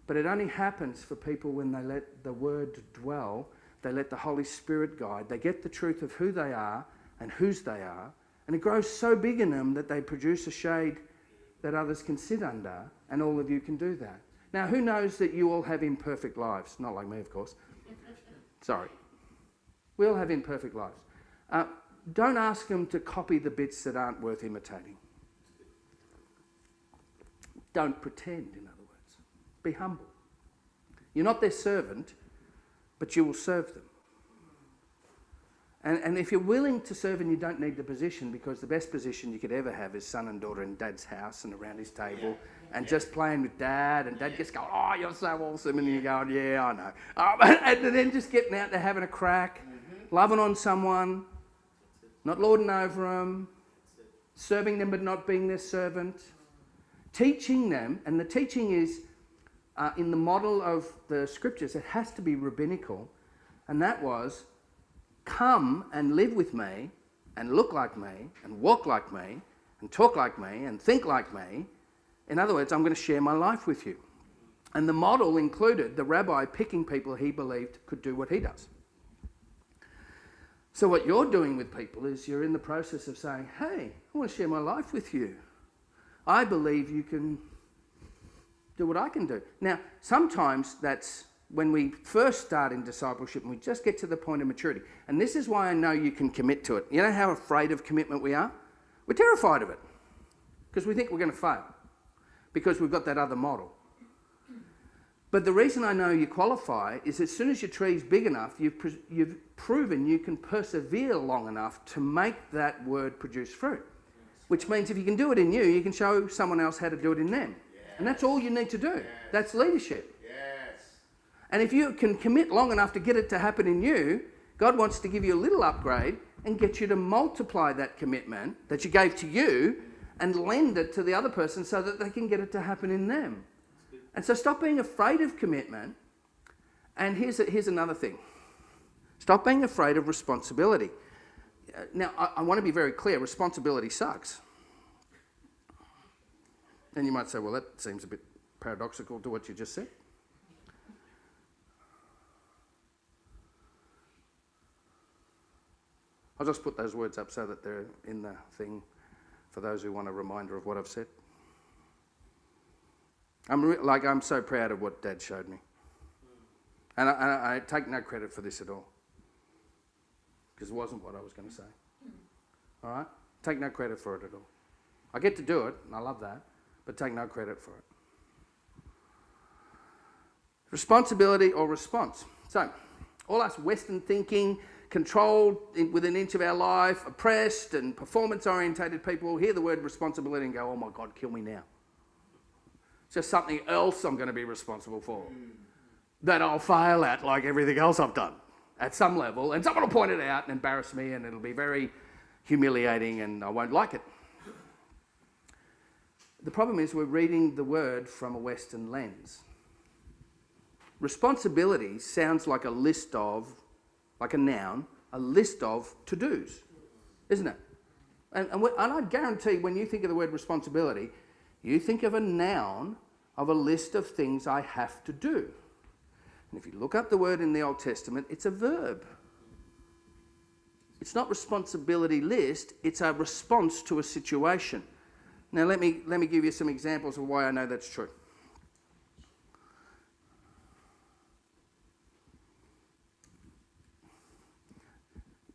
But it only happens for people when they let the word dwell, they let the Holy Spirit guide, they get the truth of who they are and whose they are, and it grows so big in them that they produce a shade that others can sit under, and all of you can do that. Now, who knows that you all have imperfect lives? Not like me, of course. Sorry. We all have imperfect lives. Don't ask them to copy the bits that aren't worth imitating. Don't pretend, in other words. Be humble. You're not their servant, but you will serve them. And if you're willing to serve and you don't need the position, because the best position you could ever have is son and daughter in Dad's house and around his table and just playing with Dad, and Dad just going, oh, you're so awesome, and you're going, yeah, I know. And then just getting out there having a crack, loving on someone, not lording over them, serving them but not being their servant, teaching them, and the teaching is in the model of the scriptures, it has to be rabbinical, and that was, come and live with me and look like me and walk like me and talk like me and think like me. In other words, I'm going to share my life with you. And the model included the rabbi picking people he believed could do what he does. So what you're doing with people is you're in the process of saying, hey, I want to share my life with you. I believe you can do what I can do. Now, sometimes that's when we first start in discipleship and we just get to the point of maturity. And this is why I know you can commit to it. You know how afraid of commitment we are? We're terrified of it because we think we're going to fail because we've got that other model. But the reason I know you qualify is as soon as your tree's big enough, you've proven you can persevere long enough to make that word produce fruit. Which means if you can do it in you, you can show someone else how to do it in them. Yes. And that's all you need to do. Yes. That's leadership. And if you can commit long enough to get it to happen in you, God wants to give you a little upgrade and get you to multiply that commitment that you gave to you and lend it to the other person so that they can get it to happen in them. And so stop being afraid of commitment. And here's another thing. Stop being afraid of responsibility. Now, I want to be very clear. Responsibility sucks. And you might say, well, that seems a bit paradoxical to what you just said. I'll just put those words up so that they're in the thing for those who want a reminder of what I've said. I'm so proud of what Dad showed me. And I take no credit for this at all. Because it wasn't what I was going to say. All right? Take no credit for it at all. I get to do it, and I love that, but take no credit for it. Responsibility or response. So, all us Western thinking, controlled within an inch of our life, oppressed and performance-orientated people hear the word responsibility and go, oh my God, kill me now. It's just something else I'm going to be responsible for that I'll fail at like everything else I've done at some level, and someone will point it out and embarrass me and it'll be very humiliating and I won't like it. The problem is we're reading the word from a Western lens. Responsibility sounds like a list of, like a noun, a list of to-dos, isn't it? And I guarantee when you think of the word responsibility, you think of a noun of a list of things I have to do. And if you look up the word in the Old Testament, it's a verb. It's not responsibility list, it's a response to a situation. Now let me give you some examples of why I know that's true.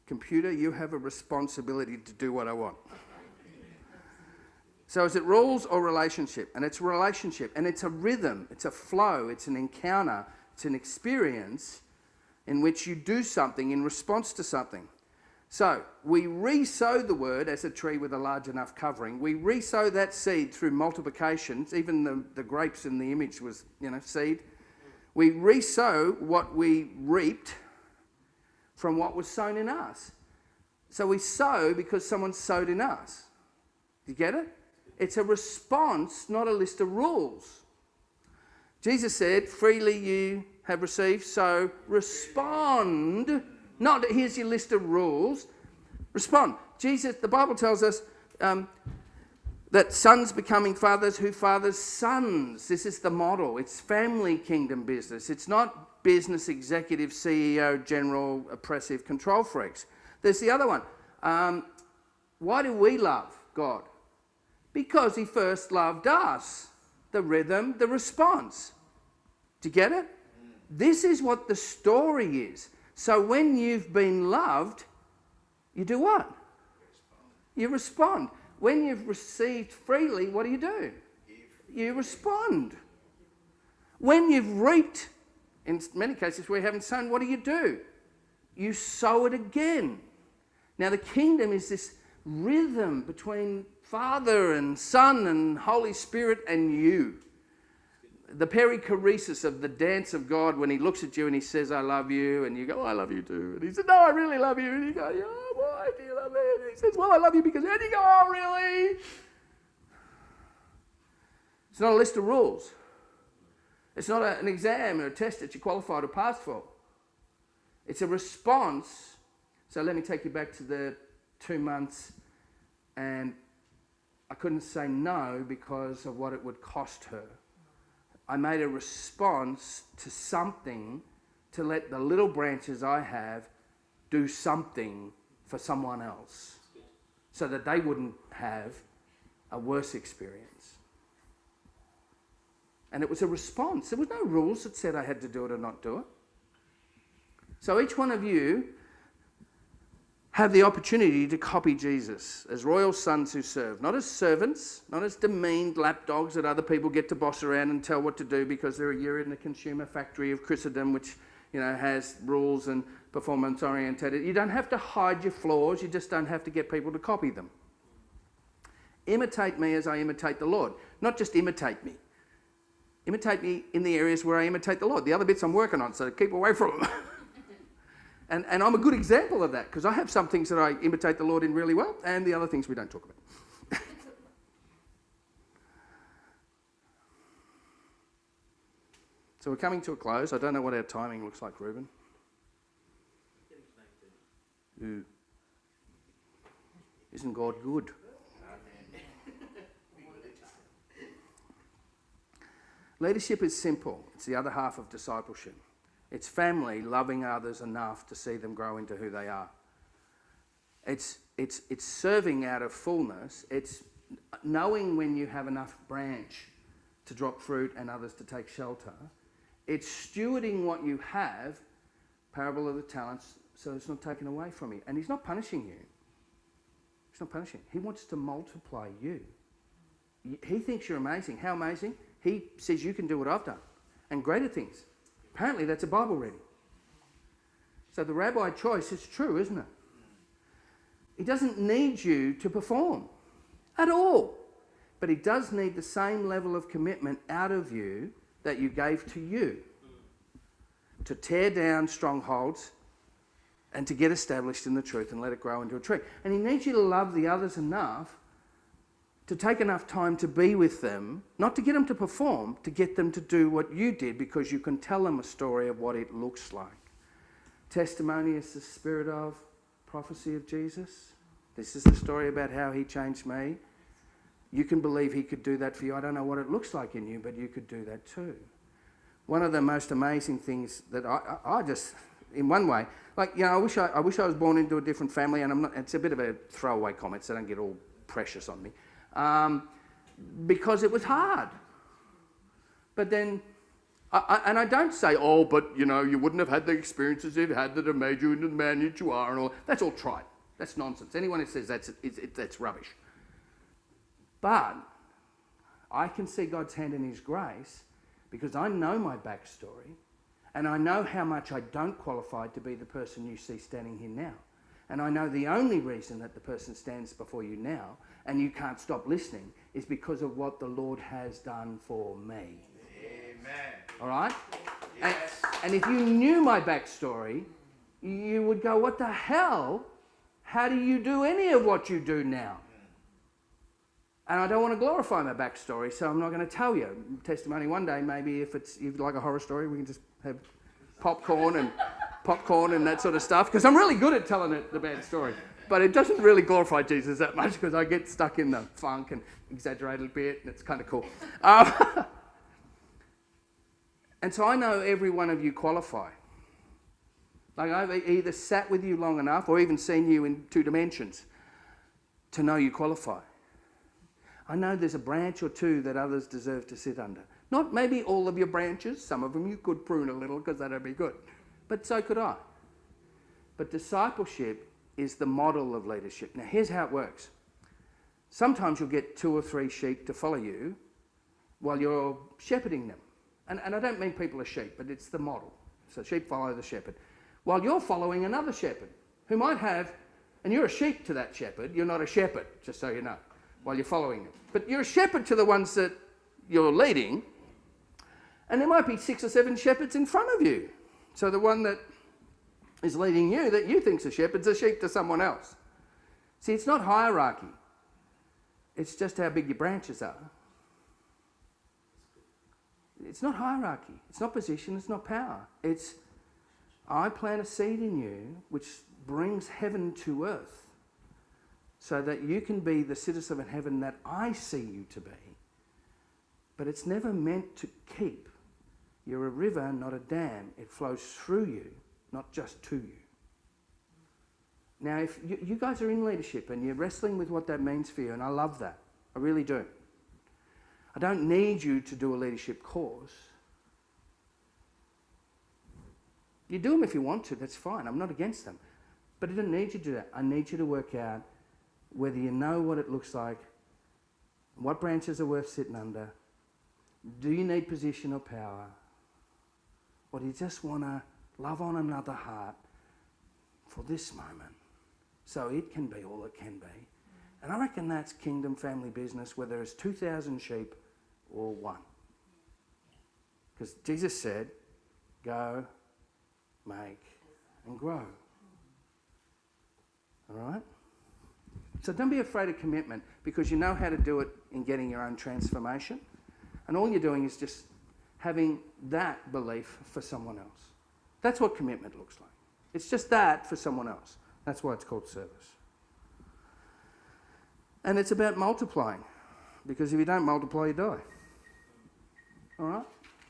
Computer, you have a responsibility to do what I want. So is it rules or relationship? And it's relationship, and it's a rhythm, it's a flow, it's an encounter, it's an experience in which you do something in response to something. So we re-sow the word as a tree with a large enough covering. We re-sow that seed through multiplications. Even the grapes in the image was, seed. We re-sow what we reaped from what was sown in us. So we sow because someone sowed in us. Do you get it? It's a response, not a list of rules. Jesus said, freely you have received, so respond. Not here's your list of rules. Respond. Jesus, the Bible tells us, That sons becoming fathers who fathers sons. This is the model. It's family kingdom business. It's not business executive, CEO, general, oppressive control freaks. There's the other one. Why do we love God? Because he first loved us. The rhythm, the response. Do you get it? This is what the story is. So when you've been loved, you do what? You respond. When you've received freely, what do? You respond. When you've reaped, in many cases we haven't sown, what do? You sow it again. Now the kingdom is this rhythm between Father and Son and Holy Spirit and you. The perichoresis of the dance of God when he looks at you and he says, I love you, and you go, oh, I love you too. And he said, no, I really love you. And you go, oh, why do you love me? And he says, well, I love you because, and you go, oh, really? It's not a list of rules. It's not an exam or a test that you qualified or passed for. It's a response. So let me take you back to the 2 months, and I couldn't say no because of what it would cost her. I made a response to something to let the little branches I have do something for someone else so that they wouldn't have a worse experience. And it was a response. There was no rules that said I had to do it or not do it. So each one of you have the opportunity to copy Jesus as royal sons who serve, not as servants, not as demeaned lapdogs that other people get to boss around and tell what to do because you're in the consumer factory of Christendom, which has rules and performance orientated. You don't have to hide your flaws, you just don't have to get people to copy them. Imitate me as I imitate the Lord. Not just imitate me. Imitate me in the areas where I imitate the Lord. The other bits I'm working on, so keep away from them. And I'm a good example of that because I have some things that I imitate the Lord in really well and the other things we don't talk about. So we're coming to a close. I don't know what our timing looks like, Ruben. Ooh. Isn't God good? Leadership is simple. It's the other half of discipleship. It's family loving others enough to see them grow into who they are. It's serving out of fullness. It's knowing when you have enough branch to drop fruit and others to take shelter. It's stewarding what you have, parable of the talents, so it's not taken away from you. And he's not punishing you. He's not punishing you. He wants to multiply you. He thinks you're amazing. How amazing? He says you can do what I've done and greater things. Apparently that's a Bible reading. So the rabbi choice is true, isn't it? He doesn't need you to perform at all. But he does need the same level of commitment out of you that you gave to you. To tear down strongholds and to get established in the truth and let it grow into a tree. And he needs you to love the others enough to take enough time to be with them, not to get them to perform, to get them to do what you did because you can tell them a story of what it looks like. Testimony is the spirit of prophecy of Jesus. This is the story about how he changed me. You can believe he could do that for you. I don't know what it looks like in you, but you could do that too. One of the most amazing things that I just, in one way, like, I wish I was born into a different family, and it's a bit of a throwaway comment, so don't get all precious on me. Because it was hard. But then, I don't say, but you wouldn't have had the experiences you've had that have made you into the man that you are and all. That's all trite. That's nonsense. Anyone who says that's rubbish. But I can see God's hand in his grace because I know my backstory and I know how much I don't qualify to be the person you see standing here now. And I know the only reason that the person stands before you now and you can't stop listening is because of what the Lord has done for me. Amen. All right? Yes. And if you knew my backstory, you would go, what the hell? How do you do any of what you do now? And I don't want to glorify my backstory, so I'm not going to tell you. Testimony one day, maybe if you'd like a horror story, we can just have popcorn and that sort of stuff, because I'm really good at telling the bad story. but it doesn't really glorify Jesus that much because I get stuck in the funk and exaggerate a bit, and it's kind of cool. And so I know every one of you qualify. Like I've either sat with you long enough or even seen you in 2 dimensions to know you qualify. I know there's a branch or 2 that others deserve to sit under. Not maybe all of your branches. Some of them you could prune a little because that'd be good. But so could I. But discipleship is the model of leadership. Now here's how it works. Sometimes you'll get 2 or 3 sheep to follow you while you're shepherding them. And I don't mean people are sheep, but it's the model. So sheep follow the shepherd. While you're following another shepherd who might have, and you're a sheep to that shepherd, you're not a shepherd, just so you know, while you're following them. But you're a shepherd to the ones that you're leading, and there might be 6 or 7 shepherds in front of you. So the one that is leading you, that you think's a shepherd's a sheep to someone else. See, it's not hierarchy. It's just how big your branches are. It's not hierarchy. It's not position. It's not power. It's, I plant a seed in you which brings heaven to earth so that you can be the citizen of heaven that I see you to be. But it's never meant to keep. You're a river, not a dam. It flows through you, not just to you. Now, if you guys are in leadership and you're wrestling with what that means for you, and I love that. I really do. I don't need you to do a leadership course. You do them if you want to, that's fine. I'm not against them. But I don't need you to do that. I need you to work out whether you know what it looks like, what branches are worth sitting under, do you need position or power, or do you just want to love on another heart for this moment so it can be all it can be. And I reckon that's kingdom family business, whether it's 2,000 sheep or 1. Because Jesus said, go, make, and grow. All right? So don't be afraid of commitment, because you know how to do it in getting your own transformation. And all you're doing is just having that belief for someone else. That's what commitment looks like. It's just that for someone else. That's why it's called service. And it's about multiplying, because if you don't multiply, you die. All right?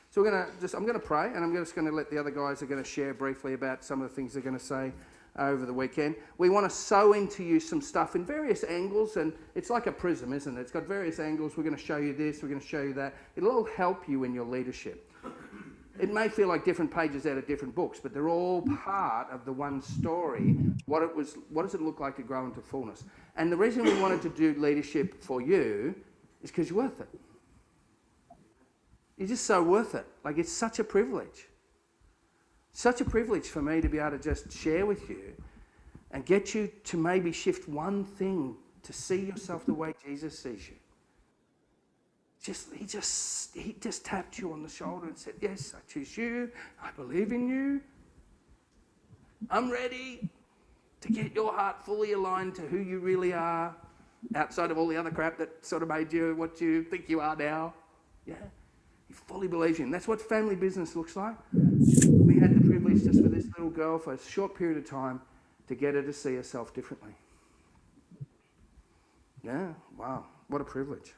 So I'm going to pray, and I'm just going to let the other guys are going to share briefly about some of the things they're going to say over the weekend. We want to sow into you some stuff in various angles, and it's like a prism, isn't it? It's got various angles. We're going to show you this, we're going to show you that. It'll all help you in your leadership. It may feel like different pages out of different books, but they're all part of the one story. What does it look like to grow into fullness? And the reason we wanted to do leadership for you is because you're worth it. You're just so worth it. Like, it's such a privilege. Such a privilege for me to be able to just share with you and get you to maybe shift one thing to see yourself the way Jesus sees you. He just tapped you on the shoulder and said, yes, I choose you. I believe in you. I'm ready to get your heart fully aligned to who you really are, outside of all the other crap that sort of made you what you think you are now. Yeah. He fully believes in. That's what family business looks like. We had the privilege just with this little girl for a short period of time to get her to see herself differently. Yeah, wow, what a privilege.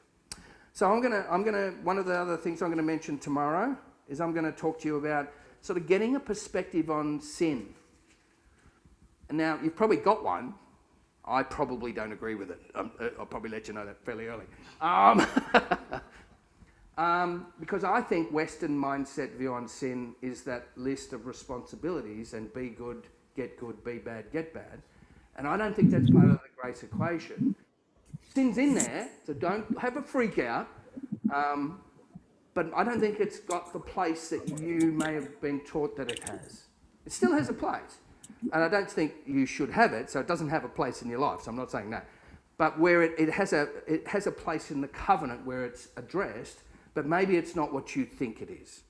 So I'm gonna. One of the other things I'm gonna mention tomorrow is I'm gonna talk to you about sort of getting a perspective on sin. And now you've probably got one. I probably don't agree with it. I'll probably let you know that fairly early. Because I think Western mindset view on sin is that list of responsibilities and be good, be bad, get bad. And I don't think that's part of the grace equation. Sin's in there, so don't have a freak out. But I don't think it's got the place that you may have been taught that it has. It still has a place. And I don't think you should have it, so it doesn't have a place in your life, so I'm not saying that. But where it has a place in the covenant where it's addressed, but maybe it's not what you think it is.